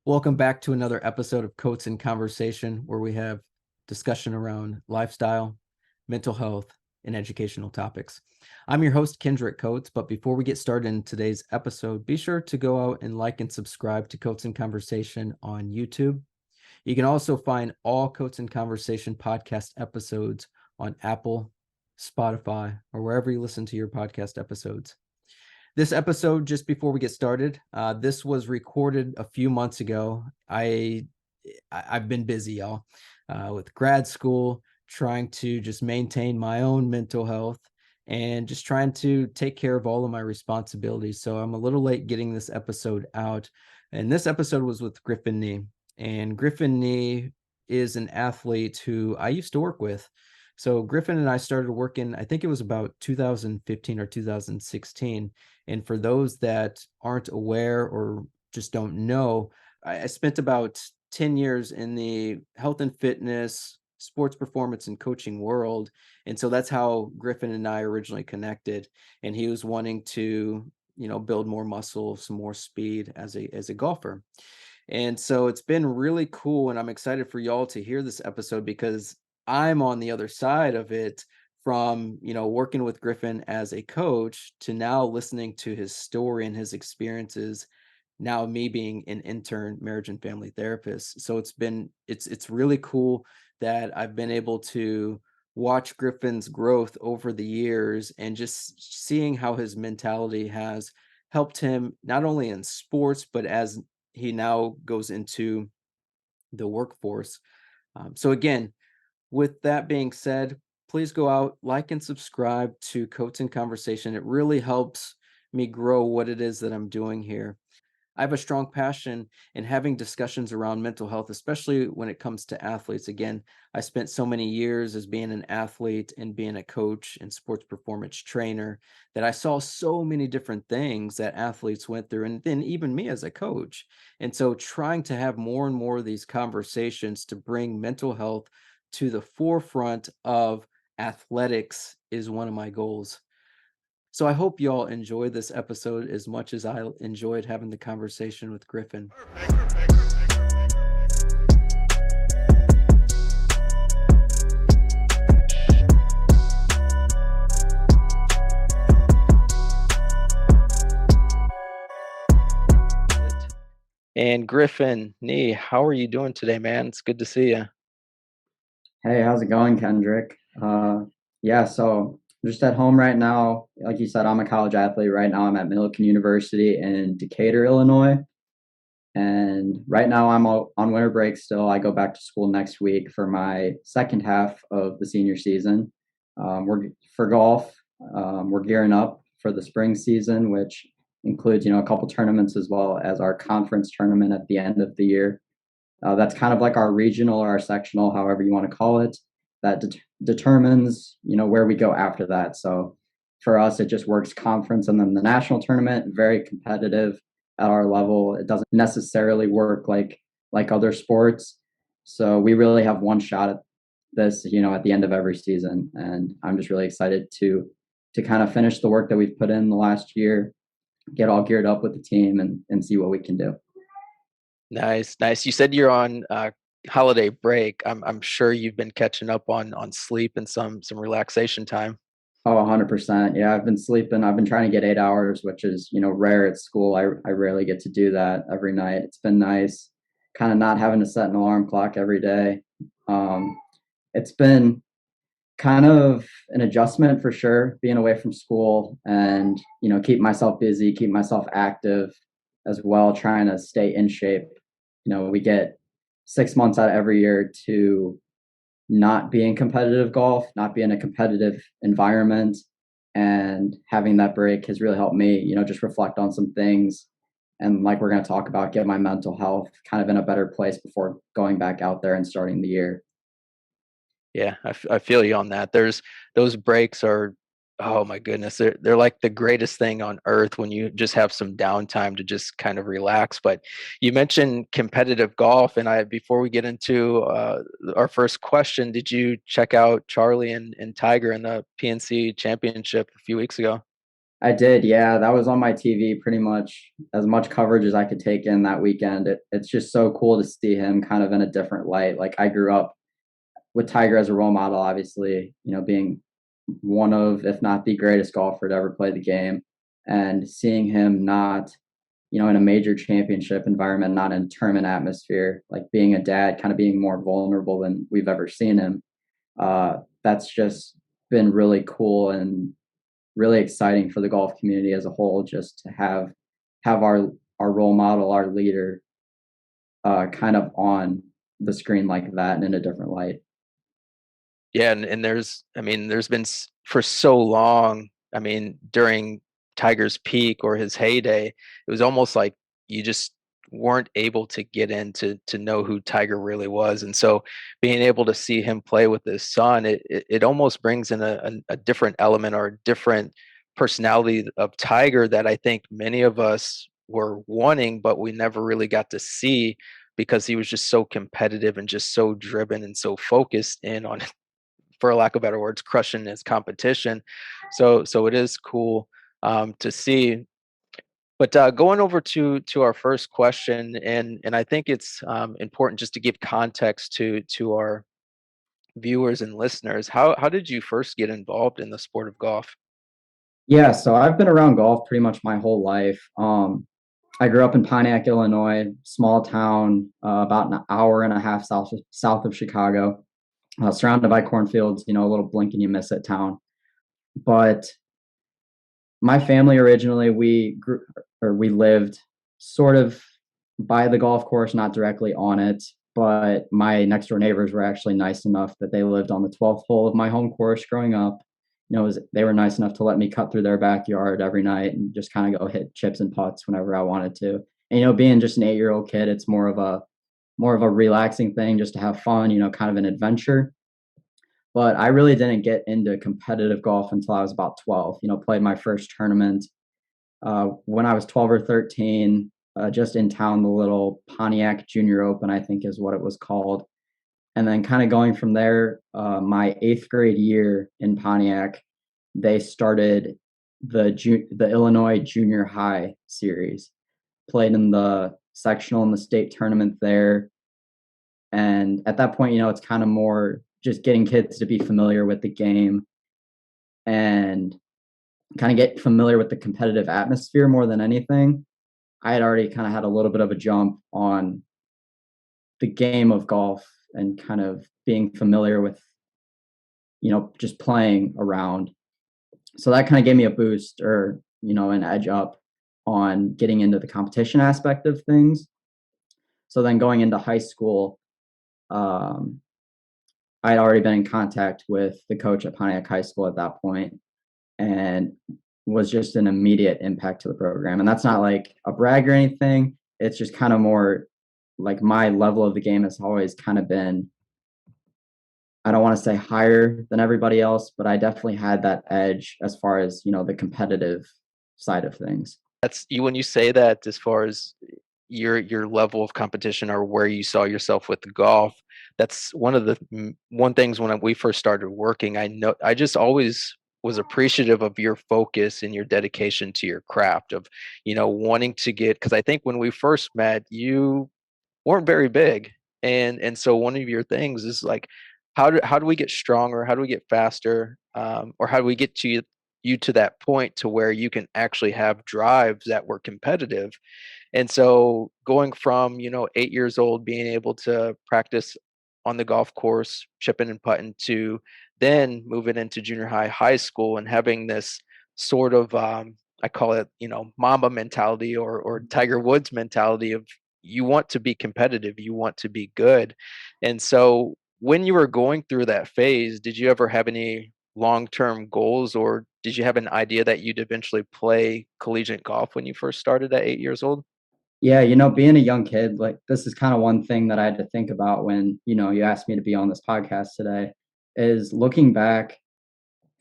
Welcome back to another episode of Coats in Conversation, where we have discussion around lifestyle, mental health, and educational topics. I'm your host, Kendrick Coates, but before we get started in today's episode, be sure to go out and like and subscribe to Coats in Conversation on YouTube. You can also find all Coats in Conversation podcast episodes on Apple, Spotify, or wherever you listen to your podcast episodes. This episode, just before we get started, this was recorded a few months ago. I've been busy, y'all, with grad school, trying to just maintain my own mental health and just trying to take care of all of my responsibilities. So I'm a little late getting this episode out. And this episode was with Griffin Nyi. And Griffin Nyi is an athlete who I used to work with. So Griffin and I started working, I think it was about 2015 or 2016. And for those that aren't aware or just don't know, I spent about 10 years in the health and fitness, sports performance, and coaching world. And so that's how Griffin and I originally connected. And he was wanting to, build more muscle, some more speed as a golfer. And so it's been really cool. And I'm excited for y'all to hear this episode because I'm on the other side of it from, working with Griffin as a coach to now listening to his story and his experiences. Now me being an intern marriage and family therapist. So it's really cool that I've been able to watch Griffin's growth over the years and just seeing how his mentality has helped him not only in sports, but as he now goes into the workforce. So again, with that being said, please go out, like and subscribe to Coats in Conversation. It really helps me grow what it is that I'm doing here. I have a strong passion in having discussions around mental health, especially when it comes to athletes. Again, I spent so many years as being an athlete and being a coach and sports performance trainer that I saw so many different things that athletes went through, and then even me as a coach. And so, trying to have more and more of these conversations to bring mental health to the forefront of athletics is one of my goals. So I hope y'all enjoyed this episode as much as I enjoyed having the conversation with Griffin. And Griffin Nyi, how are you doing today, man? It's good to see you. Hey, how's it going, Kendrick? Yeah, so I'm just at home right now. Like you said, I'm a college athlete right now. I'm at Millikin University in Decatur, Illinois. And right now I'm on winter break still. I go back to school next week for my second half of the senior season. We're for golf. We're gearing up for the spring season, which includes, a couple tournaments as well as our conference tournament at the end of the year. That's kind of like our regional or our sectional, however you want to call it, that determines, where we go after that. So for us, it just works conference and then the national tournament, very competitive at our level. It doesn't necessarily work like other sports. So we really have one shot at this, at the end of every season. And I'm just really excited to kind of finish the work that we've put in the last year, get all geared up with the team and see what we can do. Nice, nice. You said you're on holiday break. I'm sure you've been catching up on sleep and some relaxation time. Oh, 100%. Yeah, I've been sleeping. I've been trying to get 8 hours, which is, rare at school. I rarely get to do that every night. It's been nice kind of not having to set an alarm clock every day. Um, it's been kind of an adjustment for sure, being away from school and, keep myself busy, keep myself active as well, trying to stay in shape. We get 6 months out of every year to not be in competitive golf, not be in a competitive environment. And having that break has really helped me, just reflect on some things. And like we're going to talk about, get my mental health kind of in a better place before going back out there and starting the year. Yeah, I feel you on that. Those breaks are, oh my goodness, they're like the greatest thing on earth when you just have some downtime to just kind of relax. But you mentioned competitive golf, and I before we get into our first question, did you check out Charlie and Tiger in the PNC Championship a few weeks ago? I did, yeah. That was on my TV pretty much coverage as I could take in that weekend. It's just so cool to see him kind of in a different light. Like I grew up with Tiger as a role model, obviously, being one of, if not the greatest golfer to ever play the game, and seeing him not, in a major championship environment, not in a tournament atmosphere, like being a dad, kind of being more vulnerable than we've ever seen him. That's just been really cool and really exciting for the golf community as a whole, just to have our role model, our leader, kind of on the screen like that and in a different light. Yeah, and there's been for so long. During Tiger's peak or his heyday, it was almost like you just weren't able to get in to know who Tiger really was. And so being able to see him play with his son, it almost brings in a different element or a different personality of Tiger that I think many of us were wanting, but we never really got to see because he was just so competitive and just so driven and so focused in on, for a lack of better words, crushing his competition. So it is cool to see. But going over to our first question, and I think it's important just to give context to our viewers and listeners. How did you first get involved in the sport of golf? Yeah, so I've been around golf pretty much my whole life. I grew up in Pontiac, Illinois, small town, about an hour and a half south of Chicago, surrounded by cornfields. A little blink and you miss it town. But my family originally we lived sort of by the golf course, not directly on it. But my next door neighbors were actually nice enough that they lived on the 12th hole of my home course growing up. They were nice enough to let me cut through their backyard every night and just kind of go hit chips and putts whenever I wanted to. And being just an 8-year-old kid, it's more of a relaxing thing just to have fun, kind of an adventure. But I really didn't get into competitive golf until I was about 12. Played my first tournament when I was 12 or 13, just in town, the little Pontiac Junior Open, I think is what it was called. And then kind of going from there, my eighth grade year in Pontiac, they started the Illinois Junior High Series. Played in the sectional and the state tournament there. And at that point, it's kind of more just getting kids to be familiar with the game and kind of get familiar with the competitive atmosphere more than anything. I had already kind of had a little bit of a jump on the game of golf and kind of being familiar with, just playing around. So that kind of gave me a boost or, an edge up on getting into the competition aspect of things. So then going into high school, um, I had already been in contact with the coach at Pontiac High School at that point, and was just an immediate impact to the program. And that's not like a brag or anything. It's just kind of more like my level of the game has always kind of been, I don't want to say higher than everybody else, but I definitely had that edge as far as, the competitive side of things. That's you when you say that, as far as your level of competition or where you saw yourself with the golf. That's one of the one things when we first started working. I know I just always was appreciative of your focus and your dedication to your craft of, wanting to get, because I think when we first met, you weren't very big. And so one of your things is like, how do we get stronger? How do we get faster? Or how do we get you to that point to where you can actually have drives that were competitive? And so going from, 8 years old, being able to practice on the golf course, chipping and putting, to then moving into junior high, high school, and having this sort of, I call it, Mamba mentality or Tiger Woods mentality of, you want to be competitive, you want to be good. And so when you were going through that phase, did you ever have any long-term goals, or did you have an idea that you'd eventually play collegiate golf when you first started at 8 years old? Yeah, being a young kid, like this is kind of one thing that I had to think about when, you asked me to be on this podcast today, is looking back,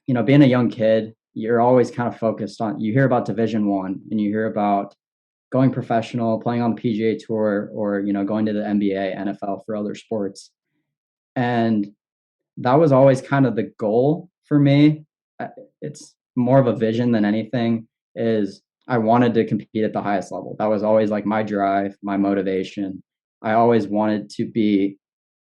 being a young kid, you're always kind of focused on, you hear about Division 1 and you hear about going professional, playing on the PGA Tour, or, going to the NBA, NFL for other sports. And that was always kind of the goal for me. It's more of a vision than anything. is I wanted to compete at the highest level. That was always like my drive, my motivation. I always wanted to be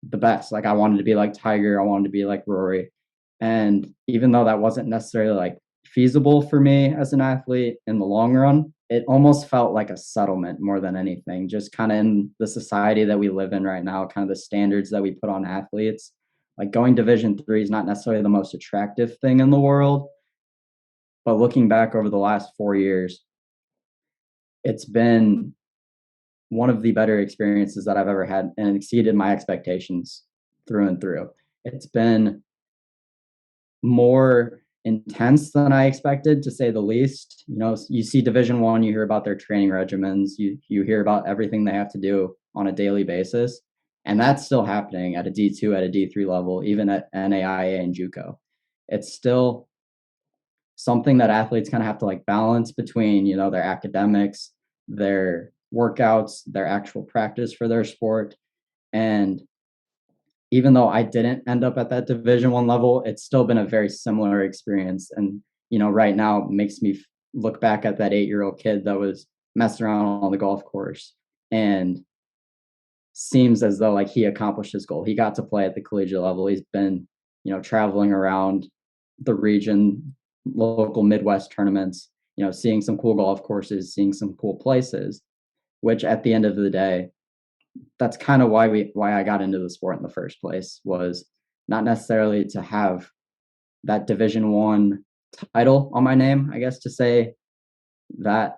the best. Like I wanted to be like Tiger, I wanted to be like Rory. And even though that wasn't necessarily like feasible for me as an athlete in the long run, it almost felt like a settlement more than anything. Just kind of in the society that we live in right now, kind of the standards that we put on athletes. Like going Division 3 is not necessarily the most attractive thing in the world, but looking back over the last 4 years, it's been one of the better experiences that I've ever had and exceeded my expectations through and through. It's been more intense than I expected, to say the least. You know, you see Division 1, you hear about their training regimens, you hear about everything they have to do on a daily basis, and that's still happening at a D2, at a D3 level, even at NAIA and JUCO. It's still something that athletes kind of have to like balance between, you know, their academics, their workouts, their actual practice for their sport. And even though I didn't end up at that Division 1 level, it's still been a very similar experience. And, you know, right now makes me look back at that 8-year-old kid that was messing around on the golf course and seems as though like he accomplished his goal. He got to play at the collegiate level. He's been, you know, traveling around the region, local Midwest tournaments, you know, seeing some cool golf courses, seeing some cool places, which at the end of the day, that's kind of why I got into the sport in the first place, was not necessarily to have that Division 1 title on my name, I guess, to say that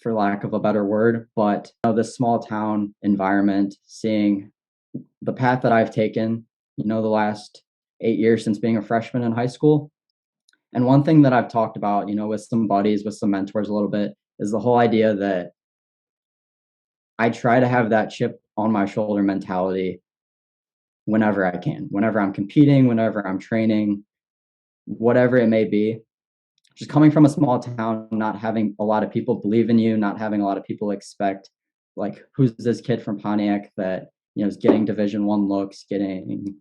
for lack of a better word, but you know, this small town environment, seeing the path that I've taken, you know, the last 8 years since being a freshman in high school. And one thing that I've talked about, you know, with some buddies, with some mentors a little bit, is the whole idea that I try to have that chip on my shoulder mentality whenever I can, whenever I'm competing, whenever I'm training, whatever it may be. Just coming from a small town, not having a lot of people believe in you, not having a lot of people expect, like, who's this kid from Pontiac that, you know, is getting Division 1 looks, getting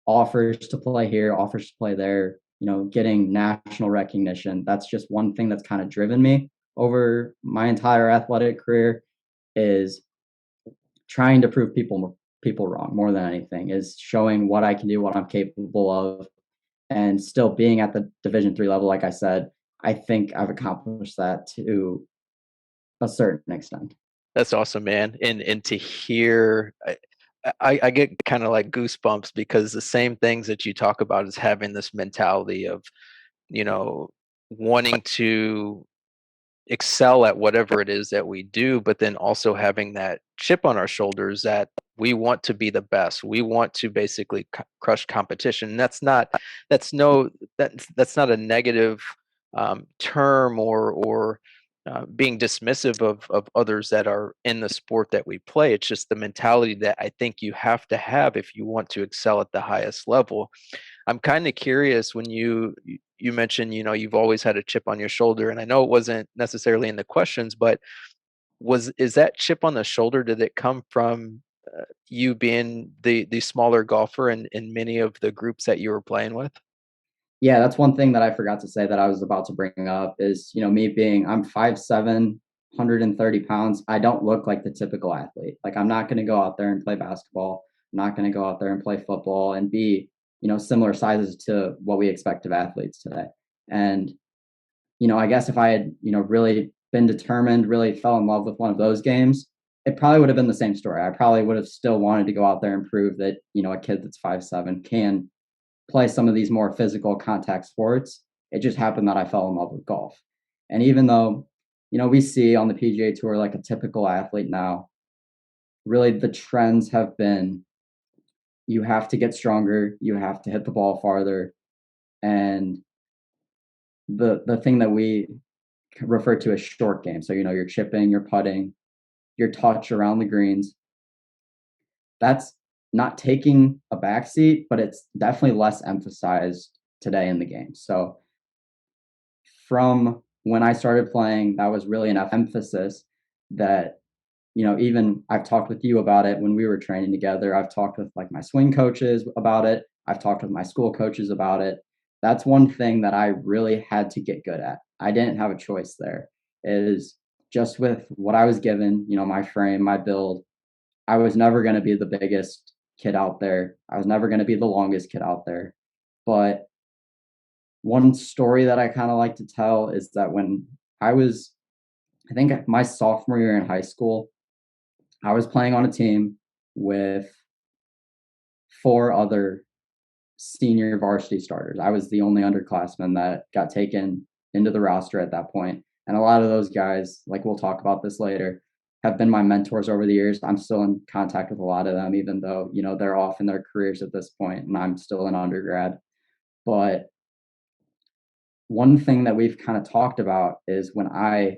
offers to play here, offers to play there, you know, getting national recognition. That's just one thing that's kind of driven me over my entire athletic career, is trying to prove people wrong more than anything, is showing what I can do, what I'm capable of, and still being at the Division 3 level. Like I said, I think I've accomplished that to a certain extent. That's awesome, man. And to hear, I get kind of like goosebumps because the same things that you talk about is having this mentality of, you know, wanting to excel at whatever it is that we do, but then also having that chip on our shoulders that we want to be the best. We want to basically crush competition. And that's not a negative term or being dismissive of others that are in the sport that we play. It's just the mentality that I think you have to have if you want to excel at the highest level. I'm kind of curious when you mentioned, you know, you've always had a chip on your shoulder, and I know it wasn't necessarily in the questions, but is that chip on the shoulder, did it come from you being the smaller golfer in many of the groups that you were playing with? Yeah, that's one thing that I forgot to say that I was about to bring up is, you know, me being, I'm 5'7", 130 pounds. I don't look like the typical athlete. Like, I'm not going to go out there and play basketball. I'm not going to go out there and play football and be, you know, similar sizes to what we expect of athletes today. And, you know, I guess if I had, you know, really been determined, really fell in love with one of those games, it probably would have been the same story. I probably would have still wanted to go out there and prove that, you know, a kid that's 5'7" can play some of these more physical contact sports. It just happened that I fell in love with golf. And even though, you know, we see on the PGA Tour like a typical athlete now, really the trends have been, you have to get stronger, you have to hit the ball farther. And the thing that we refer to as short game. So, you know, your chipping, your putting, your touch around the greens, that's not taking a backseat, but it's definitely less emphasized today in the game. So from when I started playing, that was really an emphasis that, you know, even I've talked with you about it when we were training together. I've talked with like my swing coaches about it. I've talked with my school coaches about it. That's one thing that I really had to get good at. I didn't have a choice there. Is just with what I was given, my frame, my build, I was never going to be the biggest kid out there. I was never going to be the longest kid out there. But one story that I kind of like to tell is that when I think my sophomore year in high school, I was playing on a team with 4 other senior varsity starters. I was the only underclassman that got taken into the roster at that point. And a lot of those guys, like we'll talk about this later, have been my mentors over the years. I'm still in contact with a lot of them, even though, they're off in their careers at this point and I'm still an undergrad. But one thing that we've kind of talked about is when I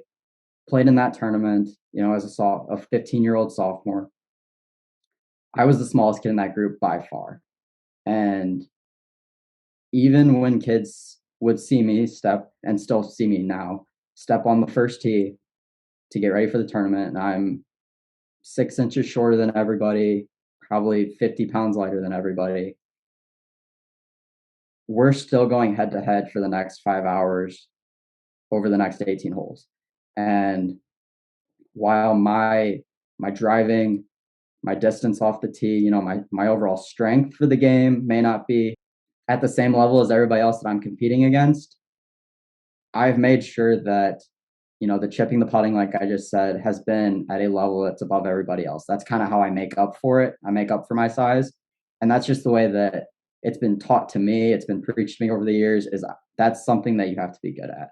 played in that tournament, as a 15-year-old sophomore, I was the smallest kid in that group by far. And even when kids would see me step, and still see me now, step on the first tee to get ready for the tournament, and I'm 6 inches shorter than everybody, probably 50 pounds lighter than everybody, we're still going head to head for the next 5 hours over the next 18 holes. And while my driving, my distance off the tee, my overall strength for the game may not be at the same level as everybody else that I'm competing against, I've made sure that, the chipping, the putting, like I just said, has been at a level that's above everybody else. That's kind of how I make up for it. I make up for my size. And that's just the way that it's been taught to me. It's been preached to me over the years, is that's something that you have to be good at.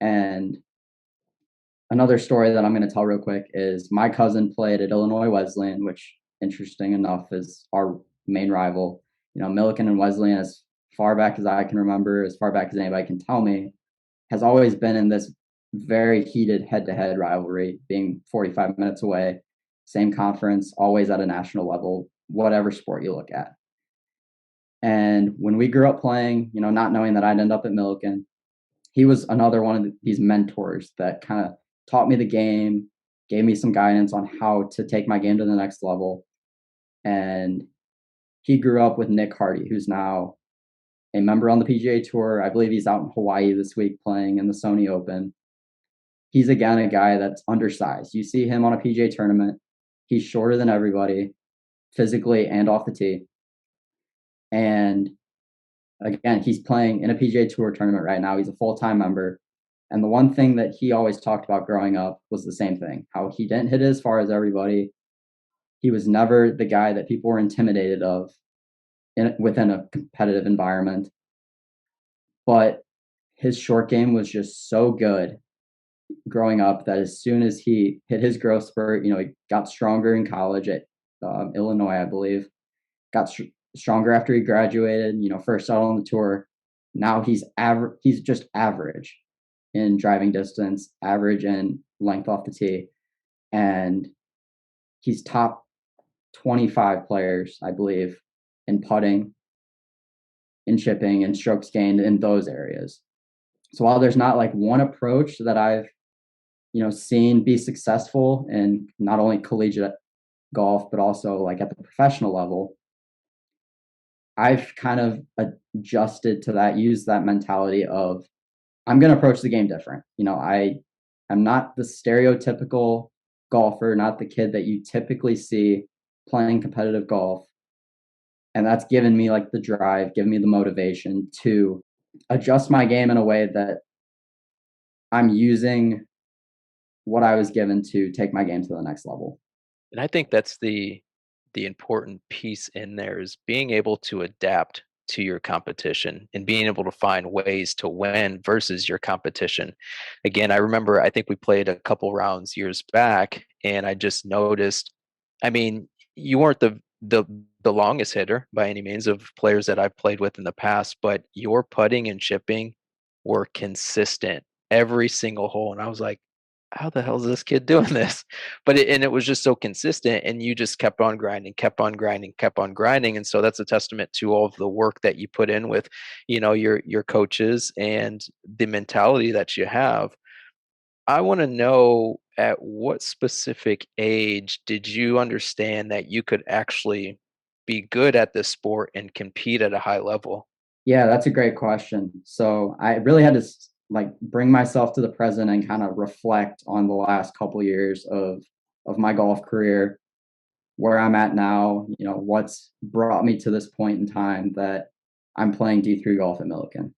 And another story that I'm going to tell real quick is my cousin played at Illinois Wesleyan, which, interesting enough, is our main rival. Millikin and Wesleyan, as far back as I can remember, as far back as anybody can tell me, has always been in this very heated head-to-head rivalry, being 45 minutes away, same conference, always at a national level, whatever sport you look at. And when we grew up playing, not knowing that I'd end up at Millikin, he was another one of these mentors that kind of taught me the game, gave me some guidance on how to take my game to the next level. And he grew up with Nick Hardy, who's now a member on the PGA Tour. I believe he's out in Hawaii this week playing in the Sony Open. He's, again, a guy that's undersized. You see him on a PGA tournament. He's shorter than everybody, physically and off the tee. And again, he's playing in a PGA Tour tournament right now. He's a full-time member. And the one thing that he always talked about growing up was the same thing, how he didn't hit it as far as everybody. He was never the guy that people were intimidated of within a competitive environment. But his short game was just so good growing up that as soon as he hit his growth spurt, he got stronger in college at Illinois, I believe, got stronger after he graduated, first out on the tour. Now he's just average in driving distance, average in length off the tee. And he's top 25 players, I believe, in putting, in chipping, and strokes gained in those areas. So while there's not like one approach that I've, seen be successful in not only collegiate golf, but also like at the professional level, I've kind of adjusted to that, used that mentality of I'm going to approach the game different. I'm not the stereotypical golfer, not the kid that you typically see playing competitive golf. And that's given me like the drive, given me the motivation to adjust my game in a way that I'm using what I was given to take my game to the next level. And I think that's the important piece in there, is being able to adapt to your competition and being able to find ways to win versus your competition. Again, I remember, I think we played a couple rounds years back, and I just noticed, I mean, you weren't the longest hitter by any means of players that I've played with in the past, but your putting and chipping were consistent every single hole. And I was like, how the hell is this kid doing this? But it was just so consistent, and you just kept on grinding, kept on grinding, kept on grinding. And so that's a testament to all of the work that you put in with, your coaches and the mentality that you have. I want to know, at what specific age did you understand that you could actually be good at this sport and compete at a high level? Yeah, that's a great question. So I really had to like bring myself to the present and kind of reflect on the last couple years of my golf career, where I'm at now, what's brought me to this point in time that I'm playing D3 golf at Millikin.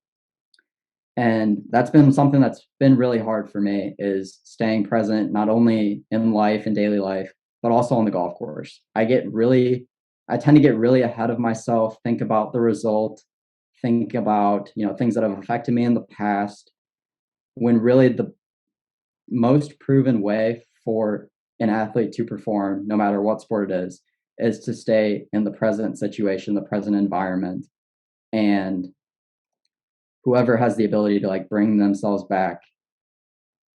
And that's been something that's been really hard for me, is staying present, not only in life and daily life, but also on the golf course. I tend to get really ahead of myself, think about the result, think about, things that have affected me in the past, when really the most proven way for an athlete to perform, no matter what sport it is to stay in the present situation, the present environment. And whoever has the ability to like bring themselves back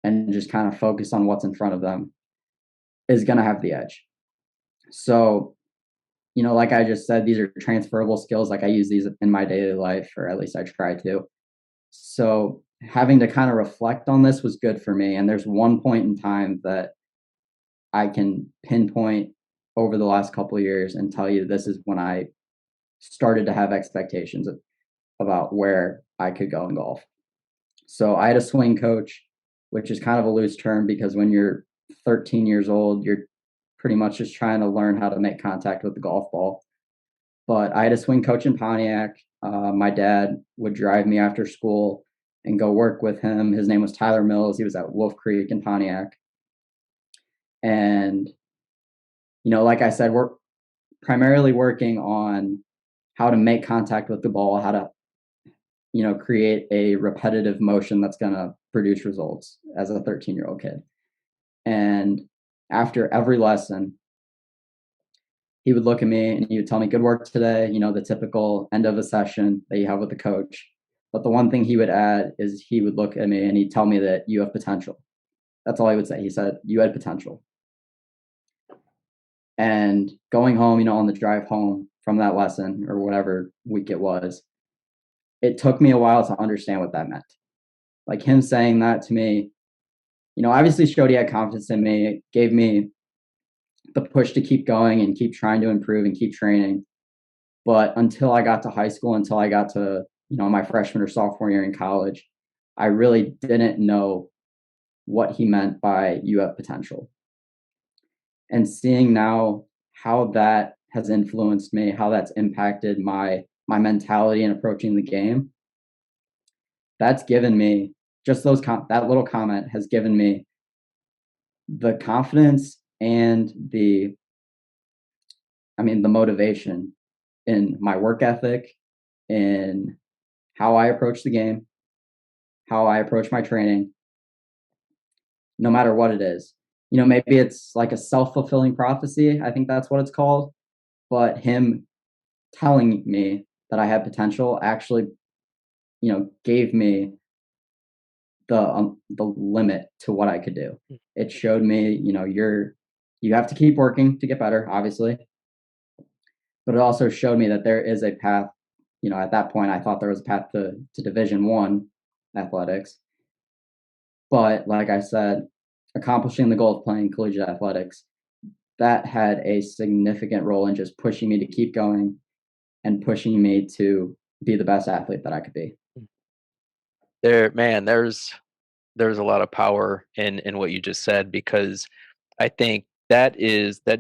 and just kind of focus on what's in front of them is going to have the edge. So, like I just said, these are transferable skills. Like I use these in my daily life, or at least I try to. So having to kind of reflect on this was good for me. And there's one point in time that I can pinpoint over the last couple of years and tell you this is when I started to have expectations about where I could go in golf. So I had a swing coach, which is kind of a loose term because when you're 13 years old, you're pretty much just trying to learn how to make contact with the golf ball. But I had a swing coach in Pontiac. My dad would drive me after school and go work with him. His name was Tyler Mills. He was at Wolf Creek in Pontiac. And, like I said, we're primarily working on how to make contact with the ball, how to, create a repetitive motion that's going to produce results as a 13-year-old kid. And after every lesson, he would look at me and he would tell me, good work today, the typical end of a session that you have with the coach. But the one thing he would add is he would look at me and he'd tell me that you have potential. That's all he would say. He said, you had potential. And going home, on the drive home from that lesson or whatever week it took me a while to understand what that meant. Like him saying that to me, obviously showed he had confidence in me. It gave me the push to keep going and keep trying to improve and keep training. But until I got to high school, until I got to, my freshman or sophomore year in college, I really didn't know what he meant by you have potential. And seeing now how that has influenced me, how that's impacted my mentality in approaching the game, that's given me just that little comment has given me the confidence and the motivation in my work ethic, in how I approach the game, how I approach my training, no matter what it is. Maybe it's like a self-fulfilling prophecy. I think that's what it's called. But him telling me that I had potential actually, gave me the limit to what I could do. It showed me, you have to keep working to get better, obviously. But it also showed me that there is a path. At that point, I thought there was a path to Division I athletics. But like I said, accomplishing the goal of playing collegiate athletics, that had a significant role in just pushing me to keep going and pushing me to be the best athlete that I could be. There's a lot of power in what you just said, because I think that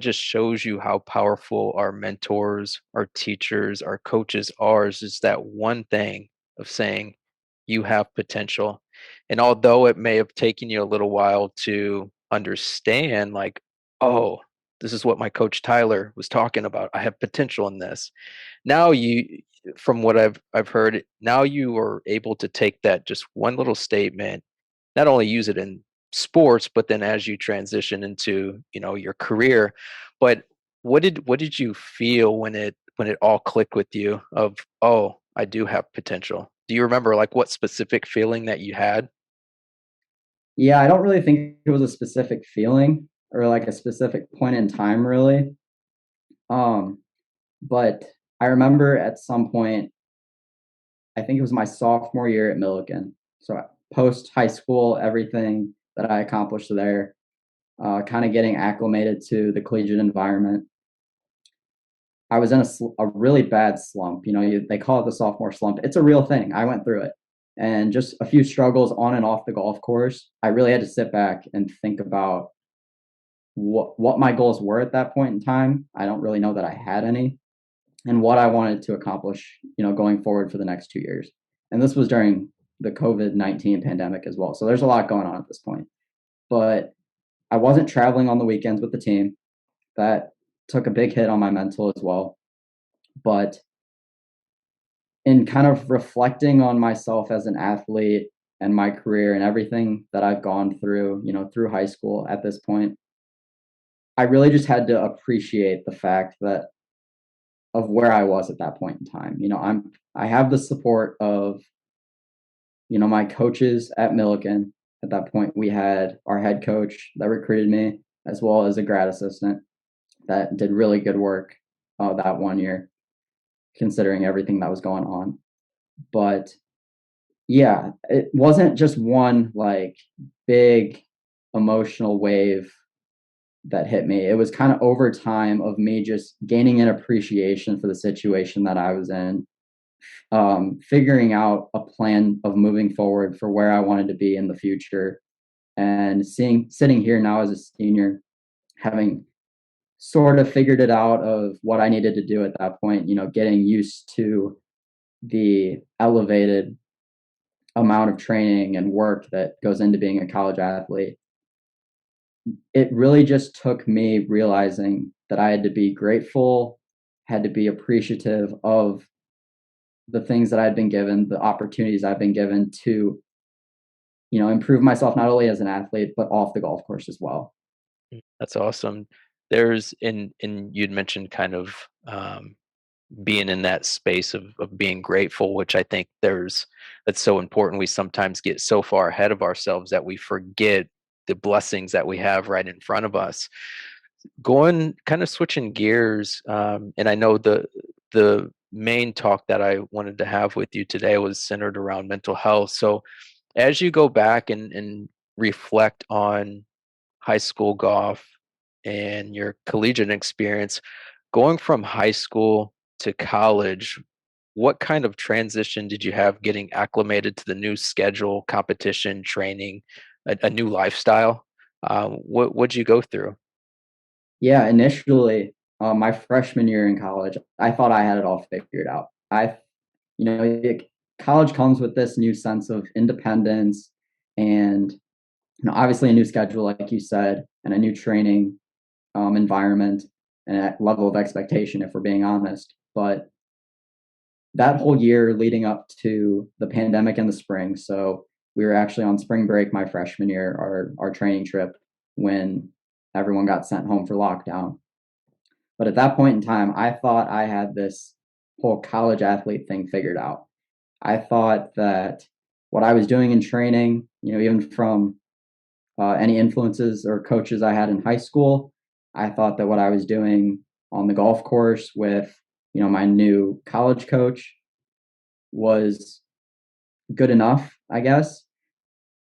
just shows you how powerful our mentors, our teachers, our coaches are. Is just that one thing of saying you have potential. And although it may have taken you a little while to understand, like, oh, this is what my coach Tyler was talking about. I have potential in this. Now from what I've heard, now you are able to take that just one little statement, not only use it in sports, but then as you transition into, your career. But what did you feel when it all clicked with you of, oh, I do have potential? Do you remember like what specific feeling that you had? Yeah, I don't really think it was a specific feeling or like a specific point in time, really. Um, but I remember at some point, I think it was my sophomore year at Millikin. So post high school, everything that I accomplished there, kind of getting acclimated to the collegiate environment. I was in a really bad slump. They call it the sophomore slump. It's a real thing. I went through it. and just a few struggles on and off the golf course, I really had to sit back and think about what my goals were at that point in time. I don't really know that I had any, and what I wanted to accomplish, going forward for the next 2 years. And this was during the COVID-19 pandemic as well. So there's a lot going on at this point. But I wasn't traveling on the weekends with the team. That took a big hit on my mental as well. But in kind of reflecting on myself as an athlete and my career and everything that I've gone through, through high school at this point, I really just had to appreciate the fact that of where I was at that point in time. I have the support of, my coaches at Millikin. At that point, we had our head coach that recruited me, as well as a grad assistant that did really good work that 1 year, considering everything that was going on. But yeah, it wasn't just one like big emotional wave that hit me. It was kind of over time of me just gaining an appreciation for the situation that I was in, figuring out a plan of moving forward for where I wanted to be in the future, and sitting here now as a senior, having sort of figured it out of what I needed to do at that point, getting used to the elevated amount of training and work that goes into being a college athlete. It really just took me realizing that I had to be grateful, had to be appreciative of the things that I'd been given, the opportunities I've been given to, improve myself not only as an athlete, but off the golf course as well. That's awesome. There's in you'd mentioned kind of being in that space of being grateful, which I think that's so important. We sometimes get so far ahead of ourselves that we forget the blessings that we have right in front of us. Going kind of switching gears, and I know the main talk that I wanted to have with you today was centered around mental health. So as you go back and reflect on high school golf and your collegiate experience, going from high school to college, what kind of transition did you have getting acclimated to the new schedule, competition, training, a new lifestyle? What'd you go through? Yeah, initially, my freshman year in college, I thought I had it all figured out. You know, college comes with this new sense of independence and, obviously a new schedule, like you said, and a new training environment and a level of expectation, if we're being honest. But that whole year leading up to the pandemic in the spring, so we were actually on spring break my freshman year, our training trip, when everyone got sent home for lockdown. But at that point in time, I thought I had this whole college athlete thing figured out. I thought that what I was doing in training, even from any influences or coaches I had in high school, I thought that what I was doing on the golf course with, my new college coach was good enough, I guess.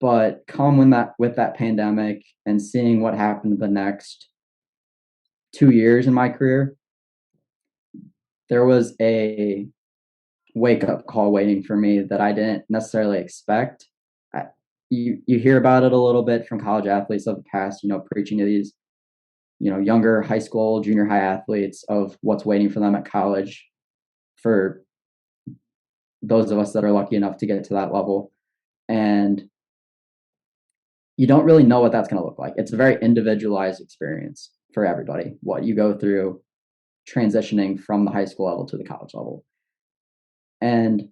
But come when that with that pandemic and seeing what happened the next 2 years in my career, there was a wake up call waiting for me that I didn't necessarily expect. I, you hear about it a little bit from college athletes of the past, preaching to these, younger high school, junior high athletes of what's waiting for them at college for those of us that are lucky enough to get to that level. And you don't really know what that's going to look like. It's a very individualized experience for everybody, what you go through transitioning from the high school level to the college level. And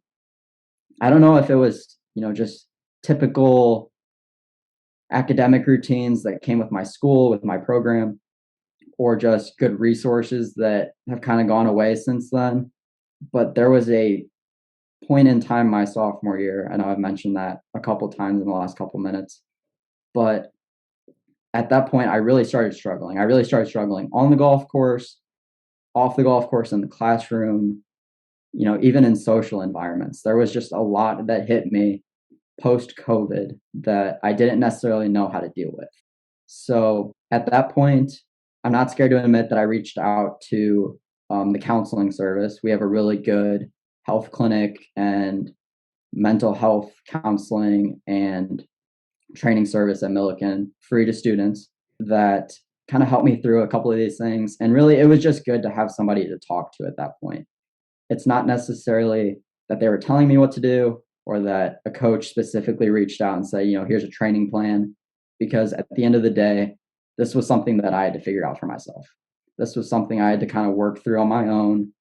I don't know if it was, just typical academic routines that came with my school, with my program, or just good resources that have kind of gone away since then. But there was a point in time my sophomore year, I know I've mentioned that a couple times in the last couple minutes, but at that point, I really started struggling. I really started struggling on the golf course, off the golf course, in the classroom, even in social environments. There was just a lot that hit me post COVID that I didn't necessarily know how to deal with. So at that point, I'm not scared to admit that I reached out to the counseling service. We have a really good health clinic and mental health counseling and training service at Millikin, free to students, that kind of helped me through a couple of these things. And really, it was just good to have somebody to talk to at that point. It's not necessarily that they were telling me what to do or that a coach specifically reached out and said, here's a training plan, because at the end of the day, this was something that I had to figure out for myself. This was something I had to kind of work through on my own,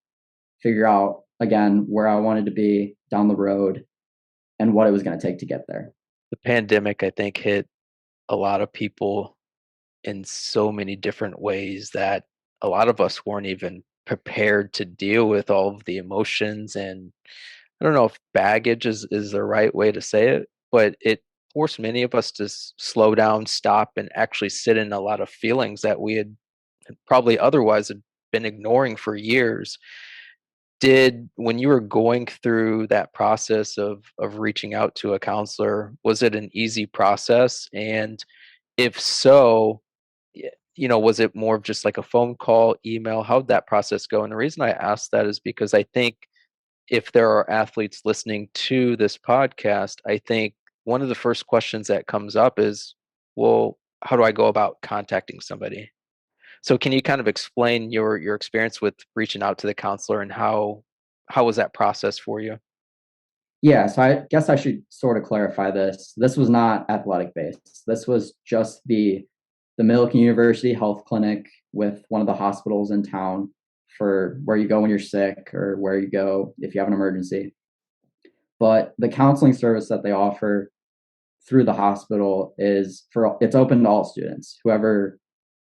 figure out, again, where I wanted to be down the road and what it was going to take to get there. The pandemic, I think, hit a lot of people in so many different ways that a lot of us weren't even prepared to deal with all of the emotions. And I don't know if baggage is the right way to say it, but it forced many of us to slow down, stop, and actually sit in a lot of feelings that we had probably otherwise had been ignoring for years. Did when you were going through that process of reaching out to a counselor, was it an easy process? And if so, was it more of just like a phone call, email? How'd that process go? And the reason I ask that is because I think if there are athletes listening to this podcast, I think one of the first questions that comes up is, well, how do I go about contacting somebody? So can you kind of explain your experience with reaching out to the counselor and how was that process for you? Yeah, so I guess I should sort of clarify this. This was not athletic based. This was just the Millikin University Health Clinic with one of the hospitals in town for where you go when you're sick or where you go if you have an emergency. But the counseling service that they offer through the hospital it's open to all students, whoever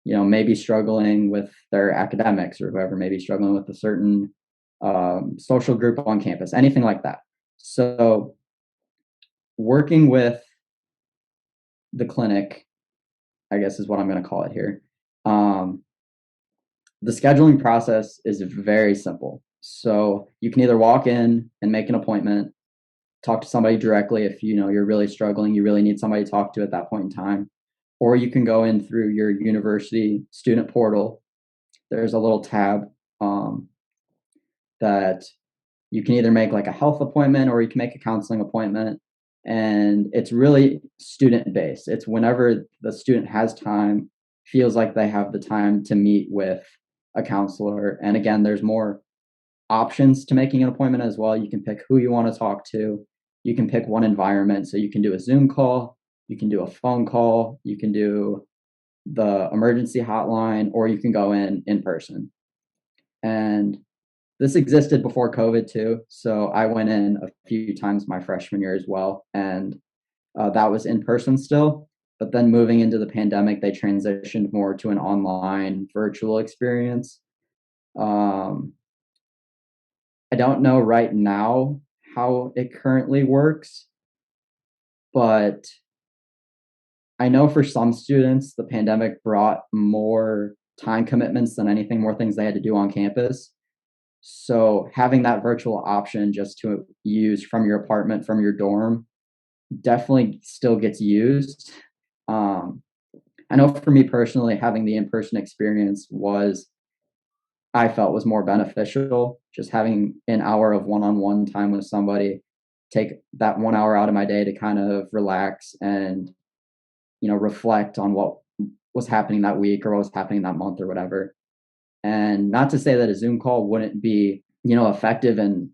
may be struggling with their academics or whoever may be struggling with a certain social group on campus, anything like that. So working with the clinic, I guess is what I'm going to call it here. The scheduling process is very simple. So you can either walk in and make an appointment, talk to somebody directly if you're really struggling, you really need somebody to talk to at that point in time, or you can go in through your university student portal. There's a little tab that you can either make like a health appointment or you can make a counseling appointment. And it's really student based. It's whenever the student has time, feels like they have the time to meet with a counselor. And again, there's more options to making an appointment as well. You can pick who you want to talk to. You can pick one environment. So you can do a Zoom call, you can do a phone call, you can do the emergency hotline, or you can go in person. And this existed before COVID too. So I went in a few times my freshman year as well. And that was in person still. But then moving into the pandemic, they transitioned more to an online virtual experience. I don't know right now how it currently works, but I know for some students, the pandemic brought more time commitments than anything, more things they had to do on campus. So having that virtual option just to use from your apartment, from your dorm, definitely still gets used. I know for me personally, having the in-person experience I felt was more beneficial. Just having an hour of one-on-one time with somebody, take that 1 hour out of my day to kind of relax and, reflect on what was happening that week or what was happening that month or whatever. And not to say that a Zoom call wouldn't be, effective in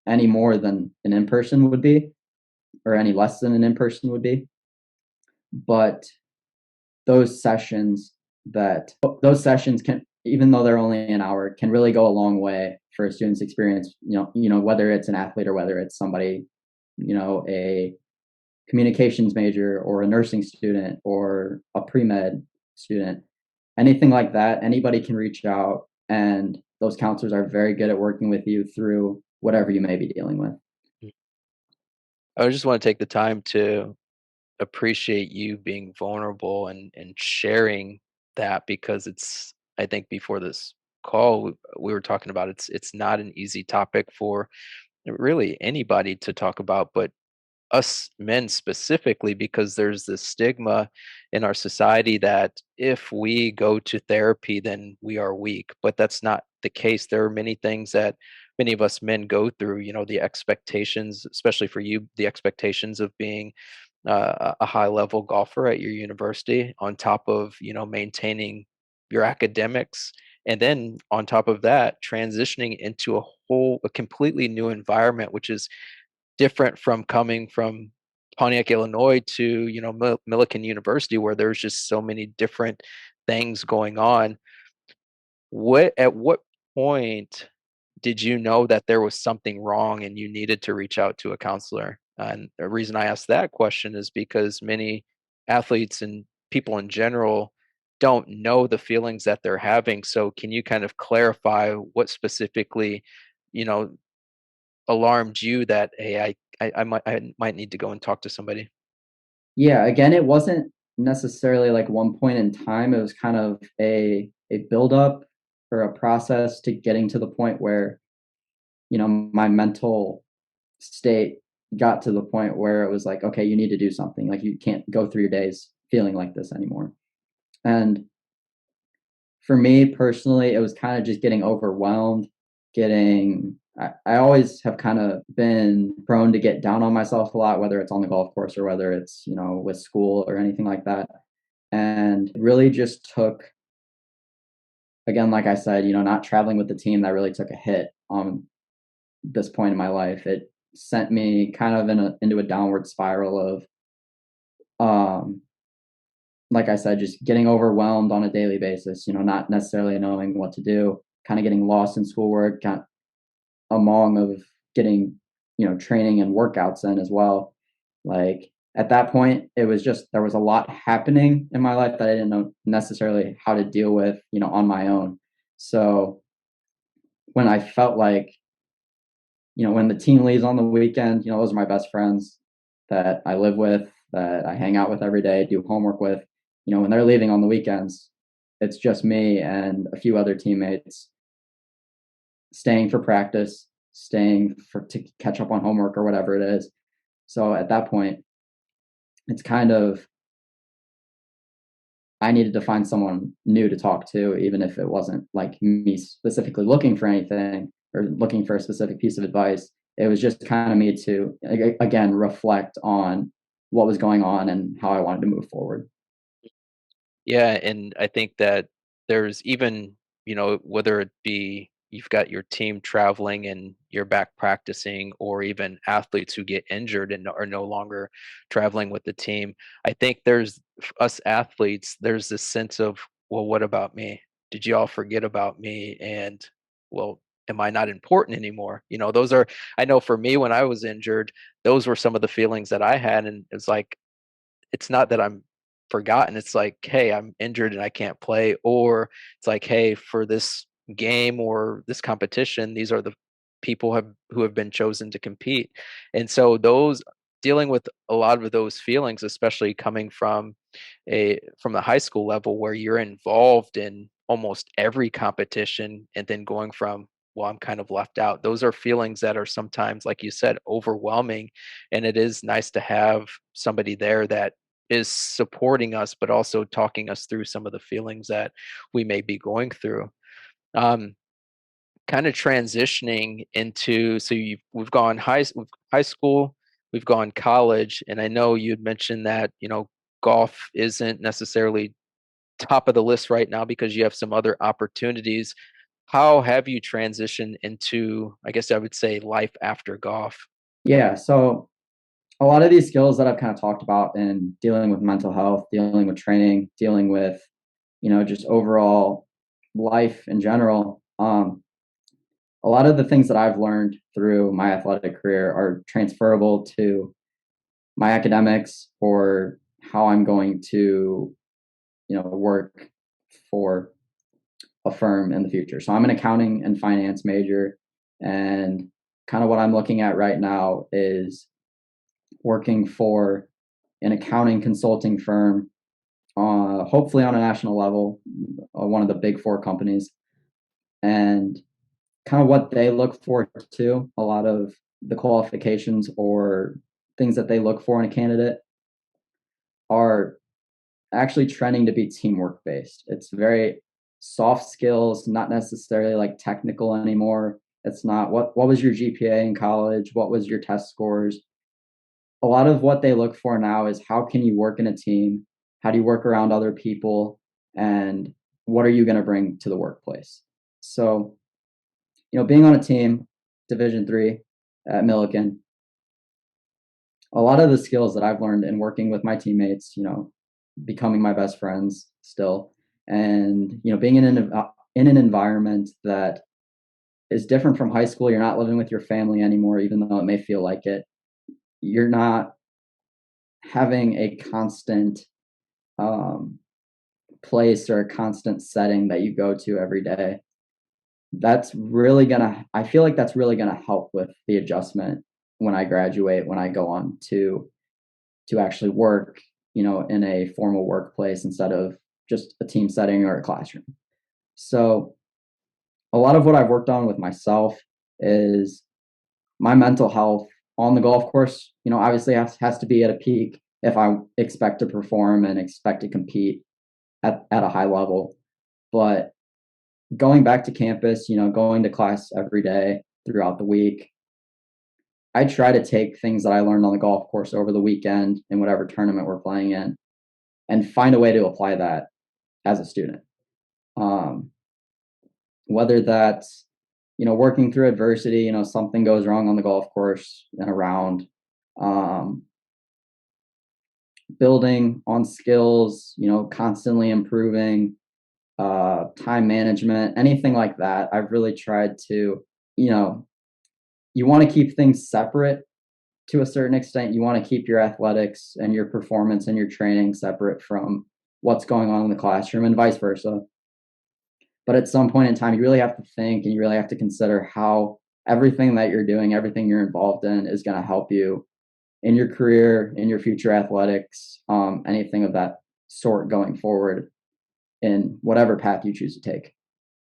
any more than an in-person would be, or any less than an in-person would be. But those sessions can, even though they're only an hour, can really go a long way for a student's experience, whether it's an athlete or whether it's somebody, a communications major or a nursing student or a pre-med student, anything like that. Anybody can reach out, and those counselors are very good at working with you through whatever you may be dealing with. I just want to take the time to appreciate you being vulnerable and sharing that, because it's, I think before this call we were talking about, it's not an easy topic for really anybody to talk about, but us men specifically, because there's this stigma in our society that if we go to therapy then we are weak, but that's not the case. There are many things that many of us men go through, the expectations, especially for you, the expectations of being a high level golfer at your university, on top of, maintaining your academics. And then on top of that, transitioning into a completely new environment, which is different from coming from Pontiac, Illinois to, Millikin University, where there's just so many different things going on. At what point did you know that there was something wrong and you needed to reach out to a counselor? And the reason I ask that question is because many athletes and people in general don't know the feelings that they're having. So can you kind of clarify what specifically, you know, alarmed you that, hey, I might need to go and talk to somebody? Yeah, again, it wasn't necessarily like one point in time. It was kind of a buildup or a process to getting to the point where, my mental state got to the point where it was like, okay, you need to do something. Like you can't go through your days feeling like this anymore. And for me personally, it was kind of just getting overwhelmed, I always have kind of been prone to get down on myself a lot, whether it's on the golf course or whether it's, with school or anything like that. And it really just took, again, like I said, not traveling with the team, that really took a hit on this point in my life. It sent me kind of into a downward spiral of, um, like I said, just getting overwhelmed on a daily basis, not necessarily knowing what to do, kind of getting lost in schoolwork, among of getting, training and workouts in as well. Like at that point, it was just there was a lot happening in my life that I didn't know necessarily how to deal with, on my own. So when I felt like, when the team leaves on the weekend, those are my best friends that I live with, that I hang out with every day, do homework with. When they're leaving on the weekends, it's just me and a few other teammates staying for practice, staying for to catch up on homework or whatever it is. So at that point, it's kind of I needed to find someone new to talk to, even if it wasn't like me specifically looking for anything or looking for a specific piece of advice. It was just kind of me to again reflect on what was going on and how I wanted to move forward. Yeah, and I think that there's even, whether it be you've got your team traveling and you're back practicing, or even athletes who get injured and are no longer traveling with the team. I think us athletes, there's this sense of, well, what about me? Did you all forget about me? And, well, am I not important anymore? I know for me, when I was injured, those were some of the feelings that I had. And it's like, it's not that I'm forgotten. It's like, hey, I'm injured and I can't play. Or it's like, hey, for this game or this competition, these are the who have been chosen to compete. And so those dealing with a lot of those feelings, especially coming from the high school level where you're involved in almost every competition, and then going from, well, I'm kind of left out. Those are feelings that are sometimes, like you said, overwhelming. And it is nice to have somebody there that is supporting us, but also talking us through some of the feelings that we may be going through. Um, Kind of transitioning into, so we've gone high school, we've gone college, and I know you'd mentioned that golf isn't necessarily top of the list right now because you have some other opportunities. How have you transitioned into, I guess I would say, life after golf? Yeah, so a lot of these skills that I've kind of talked about in dealing with mental health, dealing with training, dealing with, just overall life in general. A lot of the things that I've learned through my athletic career are transferable to my academics or how I'm going to, work for a firm in the future. So I'm an accounting and finance major, and kind of what I'm looking at right now is working for an accounting consulting firm, hopefully on a national level, one of the big four companies, and kind of what they look for too. A lot of the qualifications or things that they look for in a candidate are actually trending to be teamwork based. It's very soft skills, not necessarily like technical anymore. It's not what was your GPA in college? What was your test scores? A lot of what they look for now is how can you work in a team? How do you work around other people? And what are you going to bring to the workplace? So, being on a team, Division 3 at Millikin, a lot of the skills that I've learned in working with my teammates, becoming my best friends still, and being in an environment that is different from high school. You're not living with your family anymore, even though it may feel like it. You're not having a constant place or a constant setting that you go to every day. I feel like that's really gonna help with the adjustment when I graduate, when I go on to actually work, in a formal workplace instead of just a team setting or a classroom. So a lot of what I've worked on with myself is my mental health on the golf course. Obviously has to be at a peak if I expect to perform and expect to compete at a high level. But going back to campus, going to class every day throughout the week, I try to take things that I learned on the golf course over the weekend in whatever tournament we're playing in and find a way to apply that as a student. Whether that's, working through adversity, something goes wrong on the golf course in a round, building on skills, constantly improving, time management, anything like that. I've really tried to, you want to keep things separate to a certain extent. You want to keep your athletics and your performance and your training separate from what's going on in the classroom and vice versa. But at some point in time, you really have to think and you really have to consider how everything that you're doing, everything you're involved in is going to help you in your career, in your future athletics, anything of that sort going forward in whatever path you choose to take.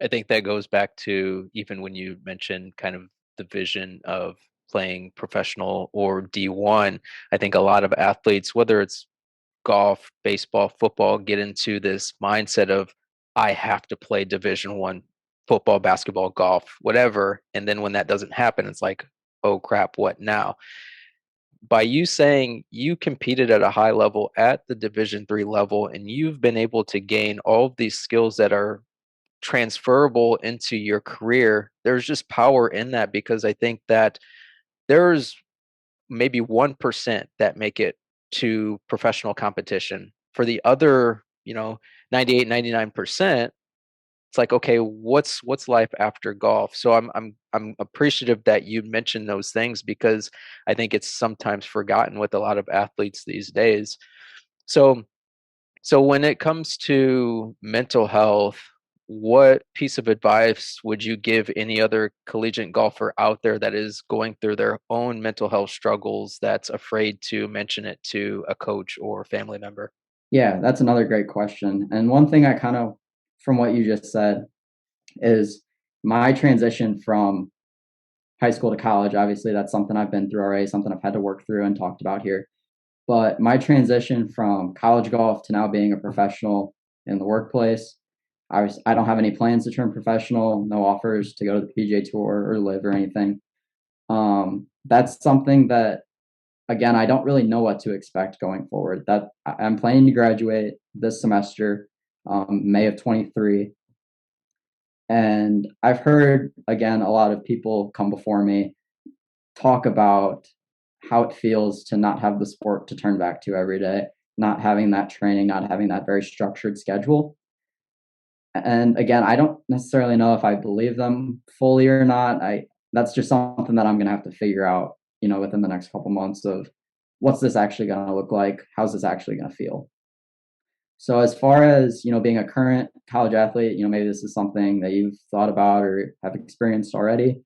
I think that goes back to even when you mentioned kind of the vision of playing professional or D1. I think a lot of athletes, whether it's golf, baseball, football, get into this mindset of I have to play Division 1 football, basketball, golf, whatever. And then when that doesn't happen, it's like, oh crap, what now? By you saying you competed at a high level at the Division 3 level and you've been able to gain all of these skills that are transferable into your career, there's just power in that, because I think that there's maybe 1% that make it to professional competition. For the other, 98, 99%, it's like, okay, what's life after golf? So I'm appreciative that you mentioned those things, because I think it's sometimes forgotten with a lot of athletes these days. So so when it comes to mental health, what piece of advice would you give any other collegiate golfer out there that is going through their own mental health struggles that's afraid to mention it to a coach or family member? Yeah, that's another great question. And one thing I kind of, from what you just said, is my transition from high school to college. Obviously, that's something I've been through already, something I've had to work through and talked about here. But my transition from college golf to now being a professional in the workplace, I don't have any plans to turn professional, no offers to go to the PGA Tour or live or anything. That's something that, again, I don't really know what to expect going forward. That I'm planning to graduate this semester, May of 23. And I've heard, again, a lot of people come before me talk about how it feels to not have the sport to turn back to every day, not having that training, not having that very structured schedule. And again, I don't necessarily know if I believe them fully or not. That's just something that I'm going to have to figure out, within the next couple months of what's this actually going to look like? How's this actually going to feel? So as far as, being a current college athlete, maybe this is something that you've thought about or have experienced already.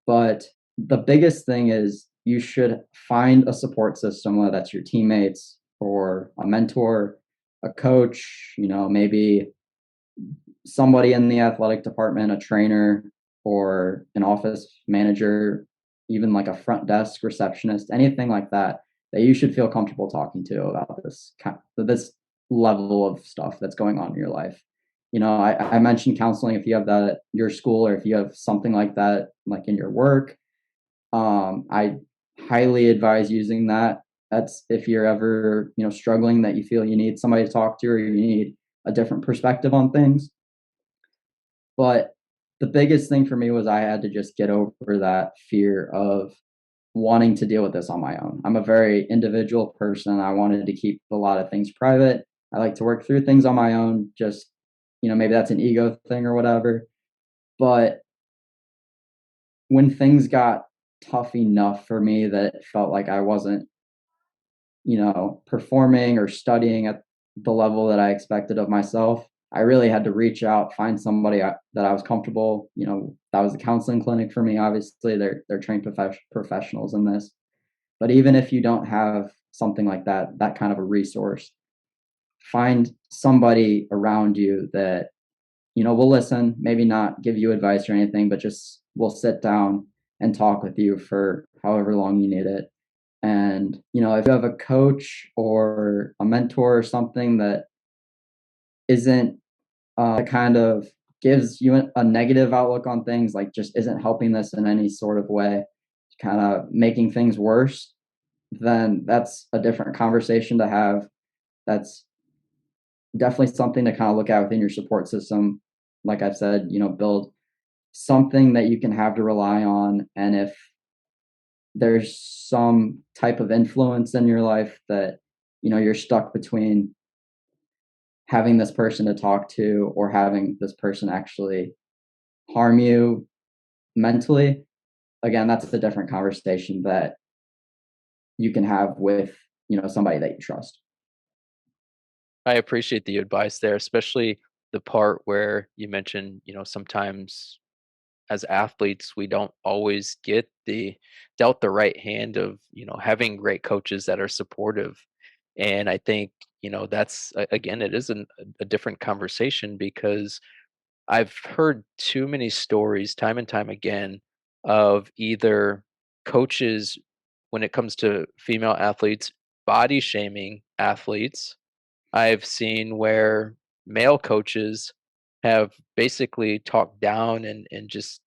But the biggest thing is you should find a support system, whether that's your teammates or a mentor, a coach, maybe somebody in the athletic department, a trainer or an office manager, even like a front desk receptionist, anything like that, that you should feel comfortable talking to about this level of stuff that's going on in your life. I mentioned counseling if you have that at your school or if you have something like that, like in your work. I highly advise using that. That's if you're ever, struggling that you feel you need somebody to talk to or you need a different perspective on things. But the biggest thing for me was I had to just get over that fear of wanting to deal with this on my own. I'm a very individual person. I wanted to keep a lot of things private. I like to work through things on my own, just, maybe that's an ego thing or whatever. But when things got tough enough for me that it felt like I wasn't, performing or studying at the level that I expected of myself, I really had to reach out, find somebody that I was comfortable. That was the counseling clinic for me. Obviously, they're trained professionals in this. But even if you don't have something like that kind of a resource, find somebody around you that will listen. Maybe not give you advice or anything, but just will sit down and talk with you for however long you need it. And if you have a coach or a mentor or something that isn't kind of gives you a negative outlook on things, like just isn't helping this in any sort of way, kind of making things worse, then that's a different conversation to have. That's definitely something to kind of look at within your support system. Like I've said, build something that you can have to rely on. And if there's some type of influence in your life that, you're stuck between having this person to talk to or having this person actually harm you mentally, again, that's a different conversation that you can have with, somebody that you trust. I appreciate the advice there, especially the part where you mentioned, sometimes as athletes, we don't always get the dealt the right hand of, having great coaches that are supportive. And I think, that's again, it is a different conversation because I've heard too many stories time and time again of either coaches when it comes to female athletes body shaming athletes. I've seen where male coaches have basically talked down and just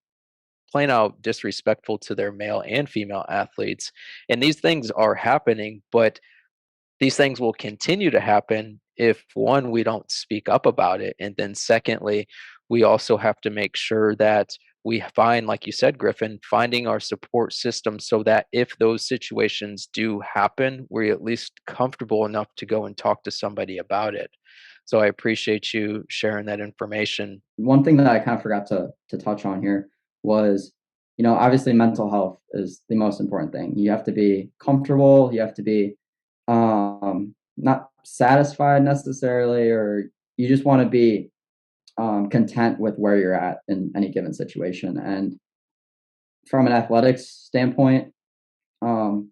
plain out disrespectful to their male and female athletes. And these things are happening, but these things will continue to happen if one, we don't speak up about it. And then secondly, we also have to make sure that we find, like you said, Griffin, finding our support system so that if those situations do happen, we're at least comfortable enough to go and talk to somebody about it. So I appreciate you sharing that information. One thing that I kind of forgot to touch on here was, obviously mental health is the most important thing. You have to be comfortable, you have to be not satisfied necessarily, or you just want to be content with where you're at in any given situation. And from an athletics standpoint, um,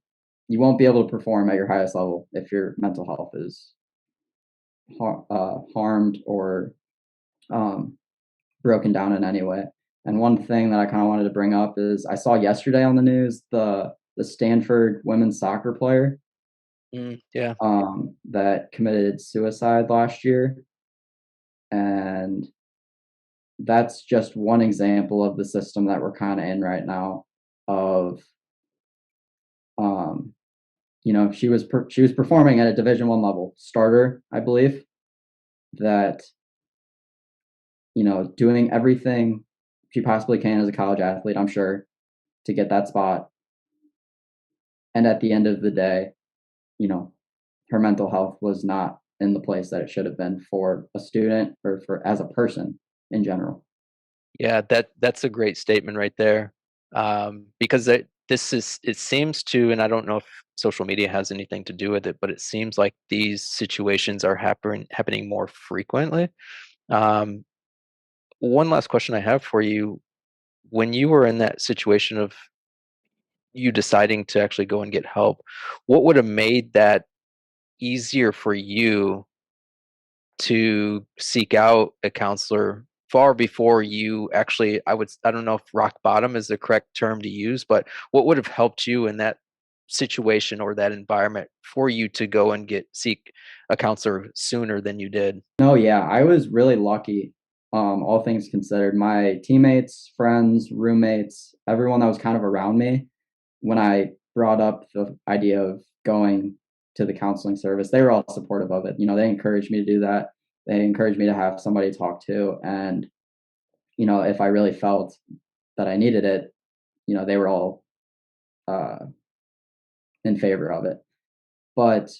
you won't be able to perform at your highest level if your mental health is harmed or um, broken down in any way. And one thing that I kind of wanted to bring up is I saw yesterday on the news the Stanford women's soccer player Yeah. that committed suicide last year, and that's just one example of the system that we're kind of in right now. Of um, she was performing at a Division 1 level starter, I believe, that doing everything she possibly can as a college athlete, I'm sure, to get that spot. And at the end of the day, you know, her mental health was not in the place that it should have been for a student or for as a person in general. Yeah, that's a great statement right there. Because it seems to, and I don't know if social media has anything to do with it, but it seems like these situations are happening more frequently. Um, One last question I have for you: when you were in that situation of you deciding to actually go and get help, what would have made that easier for you to seek out a counselor far before you actually, I don't know if rock bottom is the correct term to use, but what would have helped you in that situation or that environment for you to go and seek a counselor sooner than you did? No, yeah, I was really lucky all things considered. My teammates, friends, roommates, everyone that was kind of around me when I brought up the idea of going to the counseling service, they were all supportive of it. They encouraged me to do that. They encouraged me to have somebody to talk to. And, if I really felt that I needed it, they were all uh, in favor of it. But,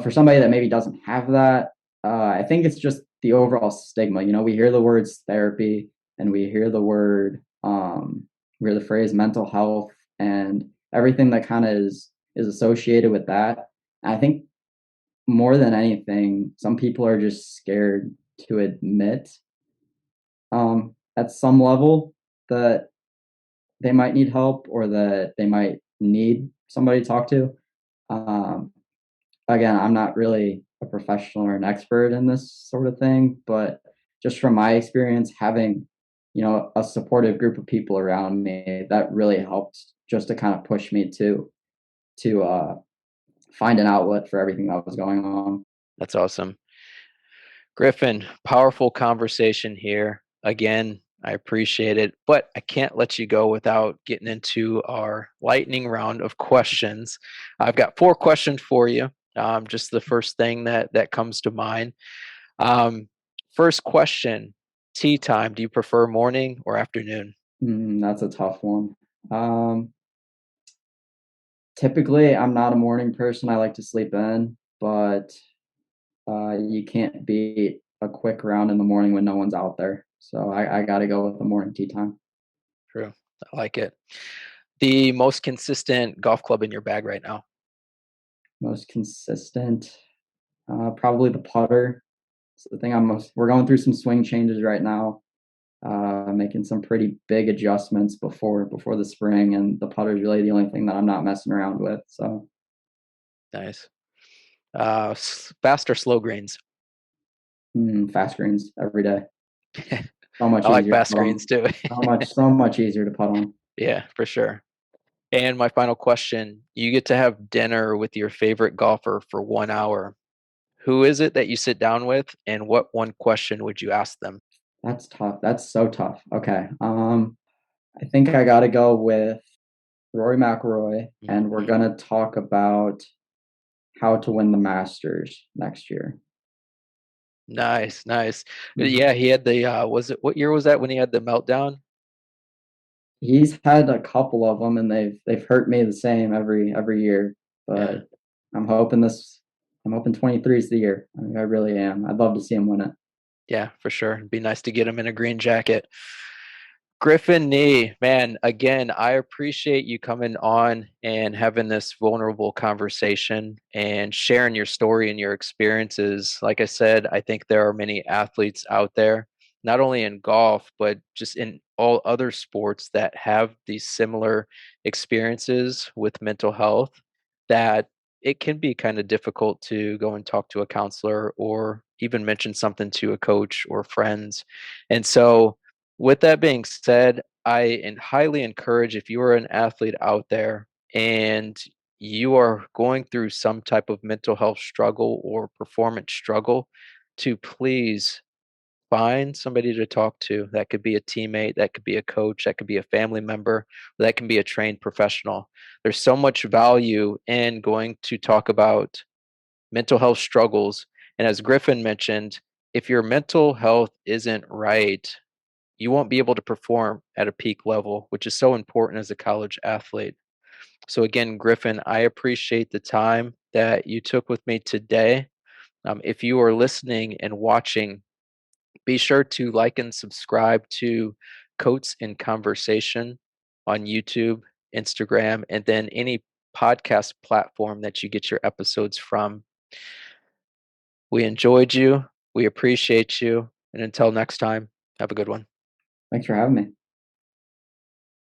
for somebody that maybe doesn't have that, I think it's just the overall stigma. We hear the words therapy and we hear we hear the phrase mental health and everything that kind of is associated with that. I think more than anything, some people are just scared to admit at some level that they might need help or that they might need somebody to talk to. Um, Again, I'm not really a professional or an expert in this sort of thing, but just from my experience, having a supportive group of people around me, that really helped just to kind of push me to find an outlet for everything that was going on. That's awesome. Griffin, powerful conversation here. Again, I appreciate it, but I can't let you go without getting into our lightning round of questions. I've got 4 questions for you. Just the first thing that comes to mind. Um, First question: tea time. Do you prefer morning or afternoon? That's a tough one. Um, Typically, I'm not a morning person. I like to sleep in, but you can't beat a quick round in the morning when no one's out there. So I got to go with the morning tea time. True. I like it. The most consistent golf club in your bag right now? Most consistent, probably the putter. It's the thing we're going through some swing changes right now, making some pretty big adjustments before the spring, and the putter is really the only thing that I'm not messing around with. So Nice. Fast or slow greens? fast greens every day. So I much like easier to fast put on. greens too. So much easier to put on. Yeah, for sure. And my final question: you get to have dinner with your favorite golfer for 1 hour. Who is it that you sit down with, and what one question would you ask them? That's tough. That's so tough. Okay. I think I got to go with Rory McIlroy, and we're Mhm. gonna talk about how to win the Masters next year. Nice, nice. Mhm. Yeah, he had the was it what year was that when he had the meltdown? He's had a couple of them, and they've hurt me the same every year. Yeah. But I'm hoping this. I'm hoping 23 is the year. I really am. I'd love to see him win it. Yeah, for sure. It'd be nice to get him in a green jacket. Griffin Nyi, man, again, I appreciate you coming on and having this vulnerable conversation and sharing your story and your experiences. Like I said, I think there are many athletes out there, not only in golf, but just in all other sports that have these similar experiences with mental health that it can be kind of difficult to go and talk to a counselor or even mention something to a coach or friends. And so, with that being said, highly encourage if you are an athlete out there and you are going through some type of mental health struggle or performance struggle, to please find somebody to talk to. That could be a teammate, that could be a coach, that could be a family member, that can be a trained professional. There's so much value in going to talk about mental health struggles. And as Griffin mentioned, if your mental health isn't right, you won't be able to perform at a peak level, which is so important as a college athlete. So, again, Griffin, I appreciate the time that you took with me today. If you are listening and watching, be sure to like and subscribe to Coats in Conversation on YouTube, Instagram, and then any podcast platform that you get your episodes from. We enjoyed you. We appreciate you. And until next time, have a good one. Thanks for having me.